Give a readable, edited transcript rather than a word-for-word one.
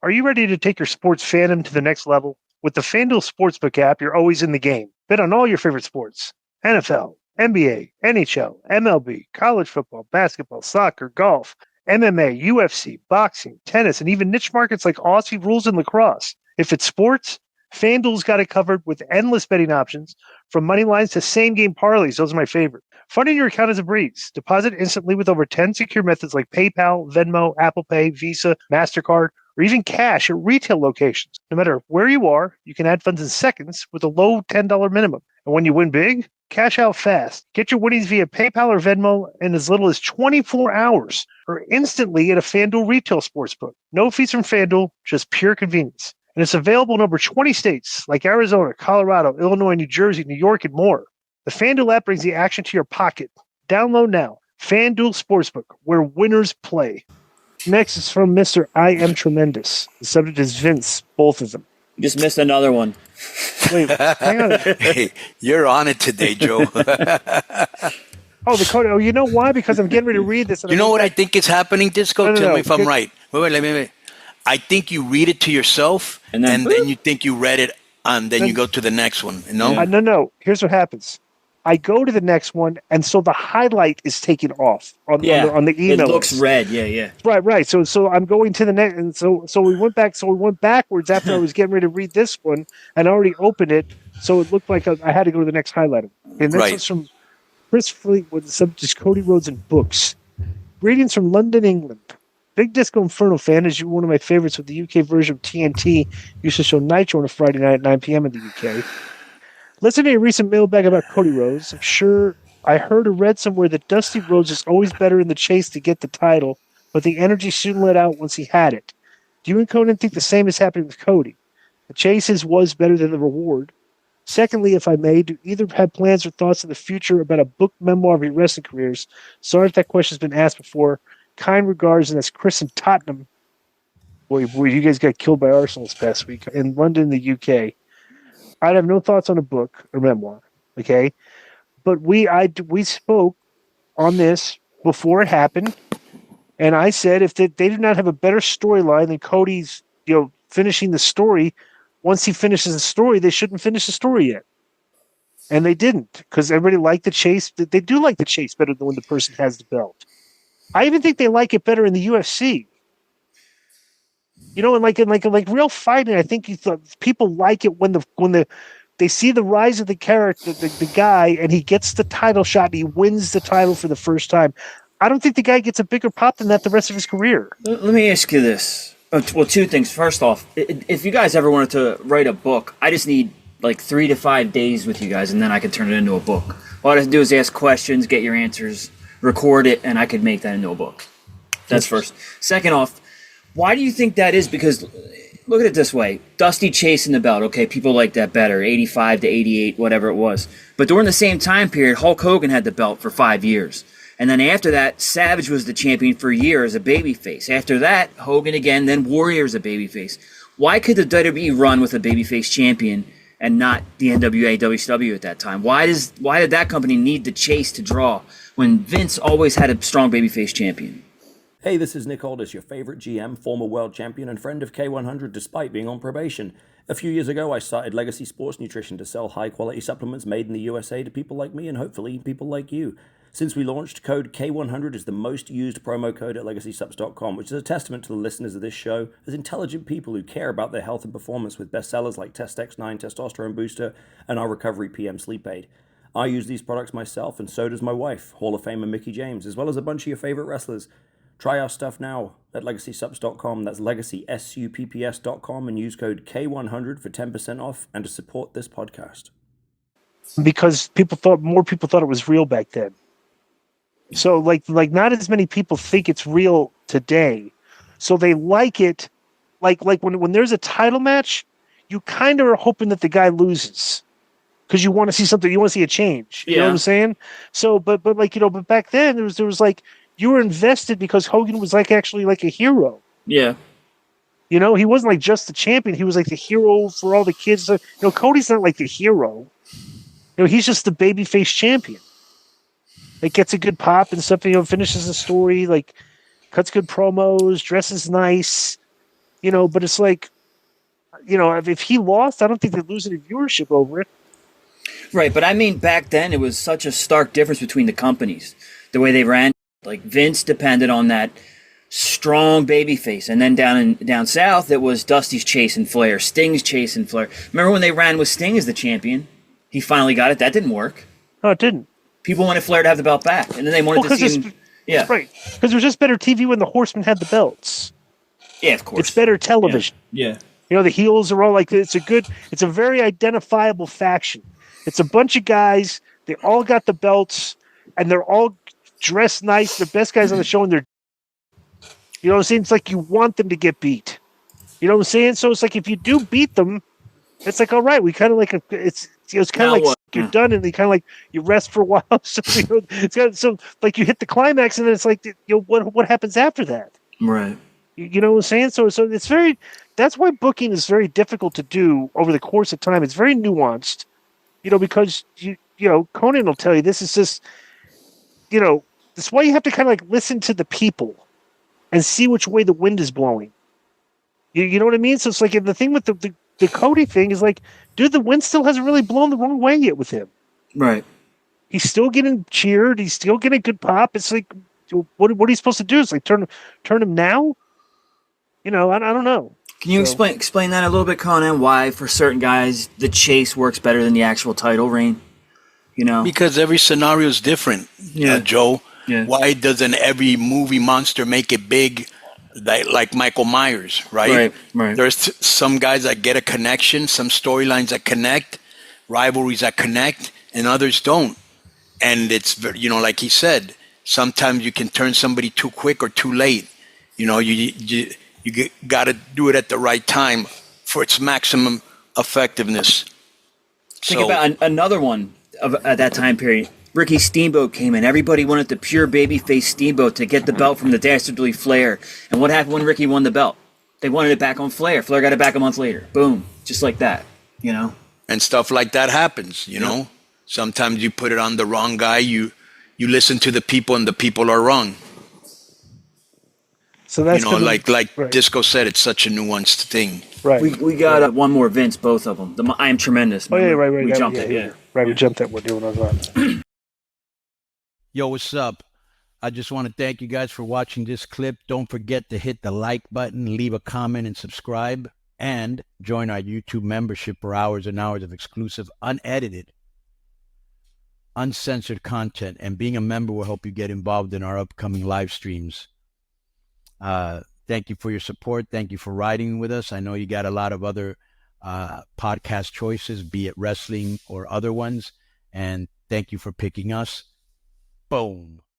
Are you ready to take your sports fandom to the next level? With the FanDuel Sportsbook app, you're always in the game. Bet on all your favorite sports: NFL, NBA, NHL, MLB, college football, basketball, soccer, golf, MMA, UFC, boxing, tennis, and even niche markets like Aussie rules and lacrosse. If it's sports, FanDuel's got it covered with endless betting options, from money lines to same-game parlays. Those are my favorite. Funding your account is a breeze. Deposit instantly with over 10 secure methods like PayPal, Venmo, Apple Pay, Visa, MasterCard, or even cash at retail locations. No matter where you are, you can add funds in seconds with a low $10 minimum. And when you win big, cash out fast. Get your winnings via PayPal or Venmo in as little as 24 hours or instantly at a FanDuel retail sportsbook. No fees from FanDuel, just pure convenience. And it's available in over 20 states like Arizona, Colorado, Illinois, New Jersey, New York, and more. The FanDuel app brings the action to your pocket. Download now. FanDuel Sportsbook, where winners play. Next is from Mr. I Am Tremendous. The subject is Vince, both of them. You just missed another one. Wait, hang on. Hey, you're on it today, Joe. Oh, the code. Oh, you know why? Because I'm getting ready to read this. And You know what I think is happening, Disco? No. Tell me if I'm right. Wait, let me. I think you read it to yourself, and then you think you read it, and then you go to the next one. No? No. Here's what happens. I go to the next one, and so the highlight is taken off on the email. It looks red. Yeah. Right. So I'm going to the next, and so we went back. So we went backwards after I was getting ready to read this one, and I already opened it, so it looked like I had to go to the next highlight. And this was from Chris Fleetwood. The subject is Cody Rhodes and books. Greetings from London, England. Big Disco Inferno fan, is one of my favorites with the UK version of TNT. Used to show Nitro on a Friday night at 9 p.m. in the UK. Listening to a recent mailbag about Cody Rhodes, I'm sure I heard or read somewhere that Dusty Rhodes is always better in the chase to get the title, but the energy soon let out once he had it. Do you and Conan think the same is happening with Cody? The chase was better than the reward. Secondly, if I may, do either have plans or thoughts in the future about a book memoir of your wrestling careers? Sorry if that question's been asked before. Kind regards, and that's Chris in Tottenham. Boy, you guys got killed by Arsenal this past week. In London, the UK. I'd have no thoughts on a book or memoir, okay? But we spoke on this before it happened, and I said if they do not have a better storyline than Cody's, finishing the story, once he finishes the story, they shouldn't finish the story yet. And they didn't, because everybody liked the chase. They do like the chase better than when the person has the belt. I even think they like it better in the UFC. And like real fighting, I think people like it when they see the rise of the character, the guy, and he gets the title shot, and he wins the title for the first time. I don't think the guy gets a bigger pop than that the rest of his career. Let me ask you this. Well, two things. First off, if you guys ever wanted to write a book, I just need like 3 to 5 days with you guys, and then I can turn it into a book. All I have to do is ask questions, get your answers, record it, and I could make that into a book. That's first. Second off, why do you think that is? Because look at it this way. Dusty chasing the belt. Okay, people like that better. 85 to 88, whatever it was. But during the same time period, Hulk Hogan had the belt for 5 years. And then after that, Savage was the champion for a year as a babyface. After that, Hogan again, then Warrior as a babyface. Why could the WWE run with a babyface champion and not the NWA, WCW at that time? Why did that company need the chase to draw when Vince always had a strong babyface champion? Hey, this is Nick Aldis, your favorite GM, former world champion, and friend of K100 despite being on probation. A few years ago, I started Legacy Sports Nutrition to sell high-quality supplements made in the USA to people like me and hopefully people like you. Since we launched, code K100 is the most used promo code at LegacySubs.com, which is a testament to the listeners of this show as intelligent people who care about their health and performance with bestsellers like Test X9 Testosterone Booster and our Recovery PM Sleep Aid. I use these products myself, and so does my wife, Hall of Famer Mickie James, as well as a bunch of your favorite wrestlers. Try our stuff now at LegacySubs.com. That's LegacySupps.com, and use code K100 for 10% off and to support this podcast. Because more people thought it was real back then. So like not as many people think it's real today. So they like it. Like when there's a title match, you kind of are hoping that the guy loses. Because you want to see something, you want to see a change. You know what I'm saying? So, but back then there was like, you were invested because Hogan was actually a hero. Yeah. He wasn't just the champion. He was the hero for all the kids. Cody's not the hero. He's just the babyface champion. It gets a good pop and stuff. Finishes the story, cuts good promos, dresses nice. But it's like, if he lost, I don't think they'd lose any viewership over it. Right, but I mean, back then it was such a stark difference between the companies, the way they ran. Like Vince depended on that strong baby face, and then down south it was Dusty's chasing Flair, Sting's chasing Flair. Remember when they ran with Sting as the champion? He finally got it. That didn't work. No, it didn't. People wanted Flair to have the belt back, and then they wanted to see him. Yeah, right. Because it was just better TV when the Horsemen had the belts. Yeah, of course. It's better television. Yeah. The heels are all like, it's a very identifiable faction. It's a bunch of guys. They all got the belts, and they're all dressed nice. They're best guys on the show, and they're, what I'm saying? It's like you want them to get beat. You know what I'm saying? So it's like if you do beat them, it's like, all right, we kind of like it's kind of like you're done, and they kind of like you rest for a while. So so like you hit the climax, and then it's like what happens after that? Right. You know what I'm saying? So it's very. That's why booking is very difficult to do over the course of time. It's very nuanced, because Conan will tell you this is just, that's why you have to kind of like listen to the people and see which way the wind is blowing. You know what I mean? So it's like the thing with the Cody thing is like, dude, the wind still hasn't really blown the wrong way yet with him. Right. He's still getting cheered. He's still getting good pop. It's like, what are you supposed to do? It's like turn him now. I don't know. Can you explain that a little bit, Conan? Why for certain guys the chase works better than the actual title reign? Because every scenario is different. Yeah, Joe. Yeah. Why doesn't every movie monster make it big, like Michael Myers? Right. There's some guys that get a connection, some storylines that connect, rivalries that connect, and others don't. And it's like he said, sometimes you can turn somebody too quick or too late. You got to do it at the right time for its maximum effectiveness. Think about another one at that time period. Ricky Steamboat came in. Everybody wanted the pure babyface Steamboat to get the belt from the dastardly Flair. And what happened when Ricky won the belt? They wanted it back on Flair. Flair got it back a month later. Boom. Just like that, And stuff like that happens, know. Sometimes you put it on the wrong guy. You listen to the people, and the people are wrong. So that's like right. Disco said, it's such a nuanced thing. Right. We got one more Vince, both of them. I Am Tremendous. Oh yeah, right. We jumped it. Yeah. Right, we jumped that one. Doing on. Yo, what's up? I just want to thank you guys for watching this clip. Don't forget to hit the like button, leave a comment, and subscribe, and join our YouTube membership for hours and hours of exclusive, unedited, uncensored content. And being a member will help you get involved in our upcoming live streams. Thank you for your support. Thank you for riding with us. I know you got a lot of other podcast choices, be it wrestling or other ones. And thank you for picking us. Boom.